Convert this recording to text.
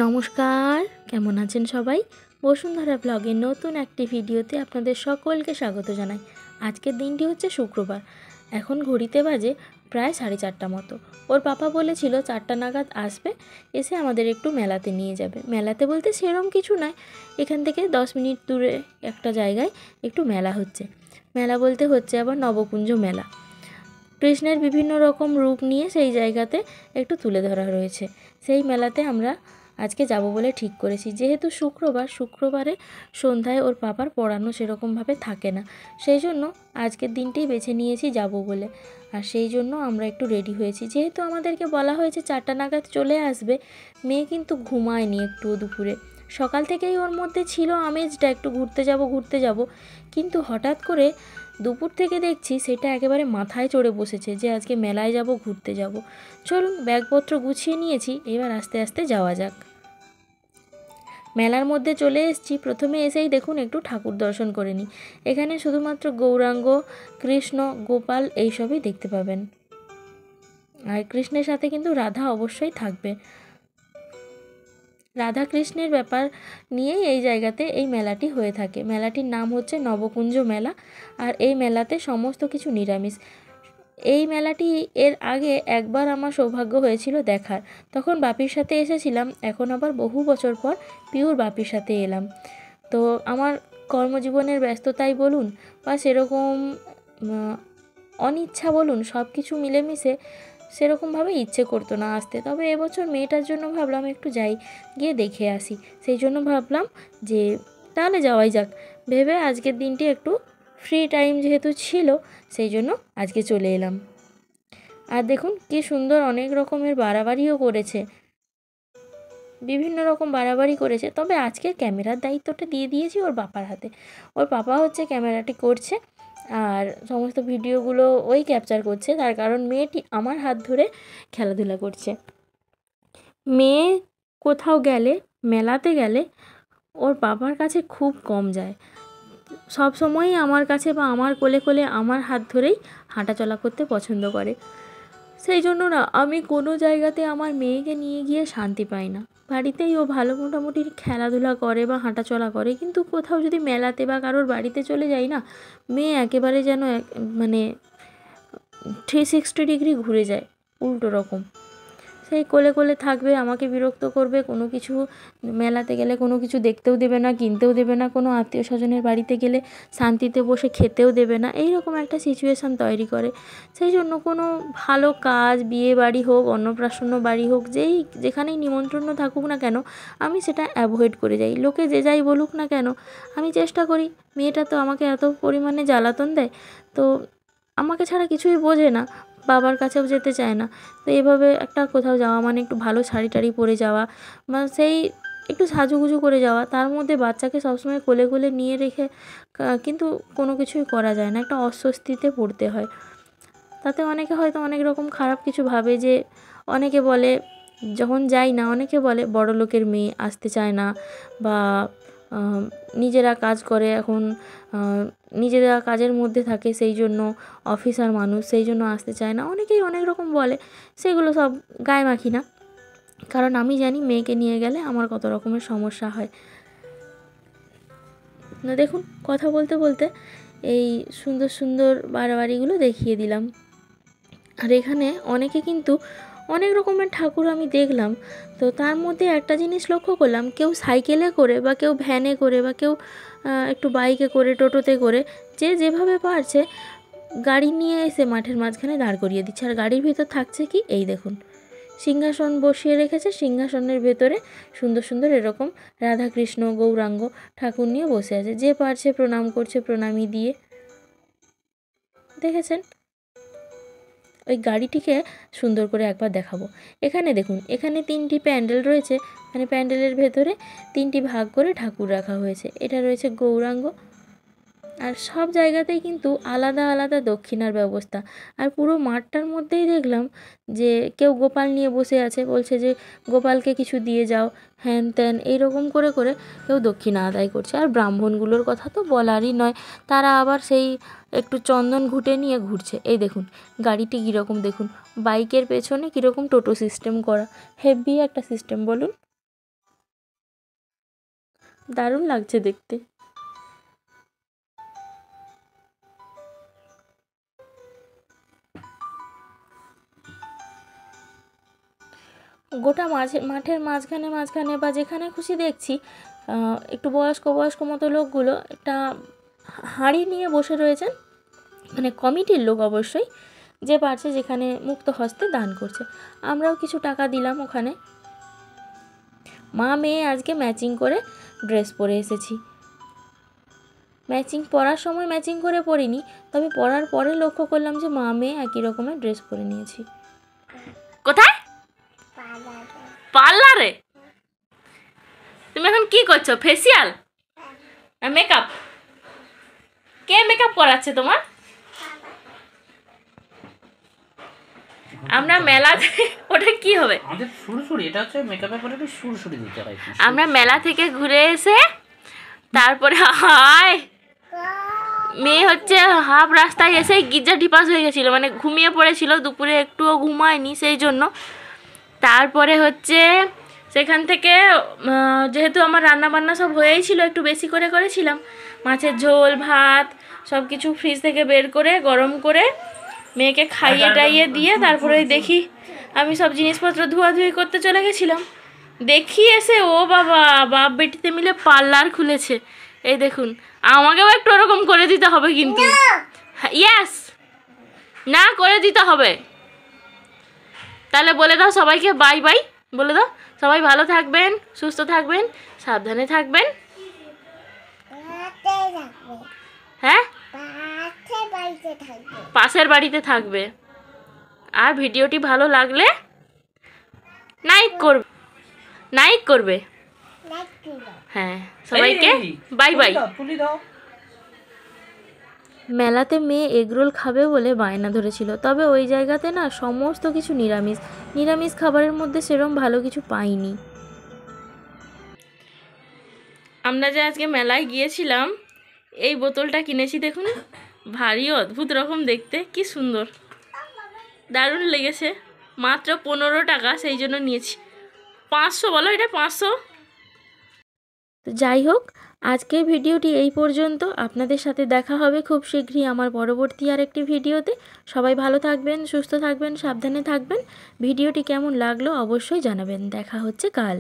নমস্কার, কেমন আছেন সবাই? বসুন্ধরা ব্লগের নতুন একটি ভিডিওতে আপনাদের সকলকে স্বাগত জানাই। আজকের দিনটি হচ্ছে শুক্রবার। এখন ঘড়িতে বাজে প্রায় 4:30 মতো। ওর পাপা বলেছিল 4টা নাগাদ আসবে, এসে আমাদের একটু মেলাতে নিয়ে যাবে। মেলাতে বলতে সেরকম কিছু নয়, এখান থেকে 10 মিনিট দূরে একটা জায়গায় একটু মেলা হচ্ছে। মেলা বলতে হচ্ছে আবার নবকুঞ্জ মেলা। কৃষ্ণের বিভিন্ন রকম রূপ নিয়ে সেই জায়গাতে একটু তুলে ধরা রয়েছে। সেই মেলাতে আমরা আজকে যাব বলে ঠিক করেছি। যেহেতু শুক্রবারে সন্ধ্যায় ওর পাপার পড়ানো সেরকমভাবে থাকে না, সেই জন্য আজকের দিনটাই বেছে নিয়েছি যাব বলে। আর সেই জন্য আমরা একটু রেডি হয়েছি। যেহেতু আমাদেরকে বলা হয়েছে 4টা নাগাদ চলে আসবে, মেয়ে কিন্তু ঘুমায়নি একটুও দুপুরে। সকাল থেকেই ওর মধ্যে ছিল আমেজটা একটু ঘুরতে যাব, কিন্তু হঠাৎ করে দুপুর থেকে দেখছি সেটা একেবারে মাথায় চড়ে বসেছে যে আজকে মেলায় যাব, ঘুরতে যাব। চলুন, ব্যাগপত্র গুছিয়ে নিয়েছি, এবার আস্তে আস্তে যাওয়া যাক। মেলার মধ্যে চলে এসেছি। প্রথমে এসেই দেখুন একটু ঠাকুর দর্শন করে নিই। এখানে শুধুমাত্র গৌরাঙ্গ, কৃষ্ণ, গোপাল এইসবই দেখতে পাবেন। আর কৃষ্ণের সাথে কিন্তু রাধা অবশ্যই থাকবে। রাধা কৃষ্ণের ব্যাপার নিয়েই এই জায়গাতে এই মেলাটি হয়ে থাকে। মেলাটির নাম হচ্ছে নবকুঞ্জ মেলা। আর এই মেলাতে সমস্ত কিছু নিরামিষ। এই মেলাটি এর আগে একবার আমার সৌভাগ্য হয়েছিল দেখার, তখন বাপির সাথে এসেছিলাম। এখন আবার বহু বছর পর পিওর বাপির সাথে এলাম। তো আমার কর্মজীবনের ব্যস্ততাই বলুন বা সেরকম অনিচ্ছা বলুন, সব কিছু মিলেমিশে সেরকমভাবে ইচ্ছে করতো না আসতে। তবে এবছর মেয়েটার জন্য ভাবলাম একটু যাই, গিয়ে দেখে আসি। সেই জন্য ভাবলাম যে তাহলে যাওয়াই যাক। ভেবে আজকের দিনটি একটু ফ্রি টাইম যেহেতু ছিল, সেই জন্য আজকে চলে এলাম। আর দেখুন কি সুন্দর অনেক রকমের বাড়াবাড়িও করেছে, বিভিন্ন রকম বাড়াবাড়ি করেছে। তবে আজকে ক্যামেরার দায়িত্বটা দিয়ে দিয়েছি ওর বাবার হাতে। ওর বাবা হচ্ছে ক্যামেরাটি করছে আর সমস্ত ভিডিওগুলো ওই ক্যাপচার করছে। তার কারণ মেয়েটি আমার হাত ধরে খেলাধুলা করছে। মেয়ে কোথাও গেলে, মেলাতে গেলে ওর বাবার কাছে খুব কম যায়। সব সময়ই আমার কাছে বা আমার কোলে কোলে আমার হাত ধরেই হাঁটাচলা করতে পছন্দ করে। সেই জন্য না আমি কোনো জায়গাতে আমার মেয়েকে নিয়ে গিয়ে শান্তি পাই না। বাড়িতেই ও ভালো মোটামুটি খেলাধুলা করে বা হাঁটাচলা করে, কিন্তু কোথাও যদি মেলাতে বা কারোর বাড়িতে চলে যাই না, মেয়ে একেবারে যেন মানে 360 ডিগ্রি ঘুরে যায়, উল্টো রকম। সেই কোলে কোলে থাকবে, আমাকে বিরক্ত করবে, কোনো কিছু মেলাতে গেলে কোনো কিছু দেখতেও দেবে না, কিনতেও দেবে না, কোনো আত্মীয় স্বজনের বাড়িতে গেলে শান্তিতে বসে খেতেও দেবে না, এই রকম একটা সিচুয়েশান তৈরি করে। সেই জন্য কোনো ভালো কাজ, বিয়ে বাড়ি হোক, অন্নপ্রাশন বাড়ি হোক, যেখানেই নিমন্ত্রণ থাকুক না কেন, আমি সেটা অ্যাভয়েড করে যাই। লোকে যে যাই বলুক না কেন, আমি চেষ্টা করি, মেয়েটা তো আমাকে এত পরিমাণে জ্বালাতন দেয়, তো আমাকে ছাড়া কিছুই বোঝে না, বাবার কাছেও যেতে চায় না। তো এভাবে একটা কোথাও যাওয়া মানে একটু ভালো শাড়ি টাড়ি পরে যাওয়া বা সেই একটু সাজুগুজু করে যাওয়া, তার মধ্যে বাচ্চাকে সবসময় কোলে কোলে নিয়ে রেখে কিন্তু কোনো কিছুই করা যায় না, একটা অস্বস্তিতে পড়তে হয়। তাতে অনেকে হয়তো অনেক রকম খারাপ কিছু ভাবে, যে অনেকে বলে যখন যাই না, অনেকে বলে বড়লোকের মেয়ে আসতে চায় না, বা নিজেরা কাজ করে, এখন নিজেরা কাজের মধ্যে থাকে, সেই জন্য অফিসার মানুষ, সেই জন্য আসতে চায় না, অনেকেই অনেক রকম বলে। সেগুলো সব গায়ে মাখি না, কারণ আমি জানি মেয়েকে নিয়ে গেলে আমার কত রকমের সমস্যা হয়। না দেখুন, কথা বলতে বলতে এই সুন্দর সুন্দর বাড়াবাড়িগুলো দেখিয়ে দিলাম। আর এখানে অনেকে কিন্তু অনেক রকমের ঠাকুর আমি দেখলাম। তো তার মধ্যে একটা জিনিস লক্ষ্য করলাম, কেউ সাইকেলে করে বা কেউ ভ্যানে করে বা কেউ একটু বাইকে করে, টোটোতে করে, যে যেভাবে পারছে গাড়ি নিয়ে এসে মাঠের মাঝখানে দাঁড় করিয়ে দিচ্ছে। আর গাড়ির ভিতর থাকছে কি, এই দেখুন সিংহাসন বসিয়ে রেখেছে, সিংহাসনের ভেতরে সুন্দর সুন্দর এরকম রাধাকৃষ্ণ, গৌরাঙ্গ ঠাকুর নিয়ে বসে আছে। যে পারছে প্রণাম করছে, প্রণামী দিয়ে। দেখেছেন? ওই গাড়িটিকে সুন্দর করে একবার দেখাবো। এখানে দেখুন, এখানে 3টি প্যান্ডেল রয়েছে, মানে প্যান্ডেলের ভেতরে 3টি ভাগ করে ঠাকুর রাখা হয়েছে। এটা রয়েছে গৌরাঙ্গ, আর সব জায়গাতেই কিন্তু আলাদা আলাদা দক্ষিণার ব্যবস্থা। আর পুরো মাঠটার মধ্যেই দেখলাম যে কেউ গোপাল নিয়ে বসে আছে, বলছে যে গোপালকে কিছু দিয়ে যাও, হ্যান ত্যান এইরকম করে করে কেউ দক্ষিণা আদায় করছে। আর ব্রাহ্মণগুলোর কথা তো বলারই নয়, তারা আবার সেই একটু চন্দন ঘুঁটে নিয়ে ঘুরছে। এই দেখুন গাড়িটি কীরকম, দেখুন বাইকের পেছনে কীরকম টোটো সিস্টেম করা, হেভি একটা সিস্টেম বলুন, দারুণ লাগছে দেখতে। গোটা মাঠের মাঝখানে মাঝখানে বা যেখানে খুশি দেখছি একটু বয়স্ক বয়স্ক মতো লোকগুলো একটা হাঁড়ি নিয়ে বসে রয়েছেন, মানে কমিটির লোক অবশ্যই, যে পারছে যেখানে মুক্ত হস্তে দান করছে। আমরাও কিছু টাকা দিলাম ওখানে। মা মেয়ে আজকে ম্যাচিং করে ড্রেস পরে এসেছি। ম্যাচিং পরার সময় ম্যাচিং করে পরিনি, তবে পরার পরে লক্ষ্য করলাম যে মা মেয়ে একই রকমের ড্রেস পরে নিয়েছি। কোথায়? পার্লারে। তুমি এখন কি করছো? Facial, makeup? কে মেকআপ করাচ্ছে তোমার? আমরা মেলা ওটা কি হবে? আমাদের সুরসুরি, এটা হচ্ছে মেকআপের পরে একটু সুরসুরি দিতে হয়। আমরা মেলা থেকে ঘুরে এসে তারপরে হায় মেয়ে হচ্ছে হাফ রাস্তায় এসে গির্জা ঢিপাস হয়ে গেছিলো, মানে ঘুমিয়ে পড়েছিল, দুপুরে একটুও ঘুমায়নি সেই জন্য। তারপরে হচ্ছে সেখান থেকে যেহেতু আমার রান্না বান্না সব হয়েই ছিল, একটু বেশি করে করেছিলাম, মাছের ঝোল ভাত সব কিছু ফ্রিজ থেকে বের করে গরম করে মেয়েকে খাইয়ে টাইয়ে দিয়ে তারপরে দেখি আমি সব জিনিসপত্র ধোয়াধুয়ি করতে চলে গেছিলাম। দেখি এসে ও বাবা, বাপ বেটিতে মিলে পার্লার খুলেছে। এই দেখুন, আমাকেও একটু ওরকম করে দিতে হবে কিন্তু। ইয়েস, না করে দিতে হবে। তাহলে বলে দাও সবাইকে বাই বাই, বলে দাও সবাই ভালো থাকবেন, সুস্থ থাকবেন, সাবধানে থাকবেন। হ্যাঁ, পাশের বাড়িতে থাকবে। আর ভিডিওটি ভালো লাগলে লাইক করবে। হ্যাঁ, সবাইকে বাই বাই। মেলাতে মেয়ে এগরোল খাবে বলে বায়না ধরেছিল, তবে ওই জায়গাতে না সমস্ত কিছু নিরামিষ খাবারের মধ্যে সেরকম ভালো কিছু পাইনি। আমরা যে আজকে মেলায় গিয়েছিলাম, এই বোতলটা কিনেছি, দেখুন ভারী অদ্ভুত রকম দেখতে, কি সুন্দর, দারুণ লেগেছে। মাত্র 15 টাকা, সেই জন্য নিয়েছি। 500 বলো, এটা 500। তো যাই হোক, আজকের ভিডিওটি এই পর্যন্ত। আপনাদের সাথে দেখা হবে খুব শীঘ্রই আমার পরবর্তী আরেকটি ভিডিওতে। সবাই ভালো থাকবেন, সুস্থ থাকবেন, সাবধানে থাকবেন। ভিডিওটি কেমন লাগলো অবশ্যই জানাবেন। দেখা হচ্ছে কাল।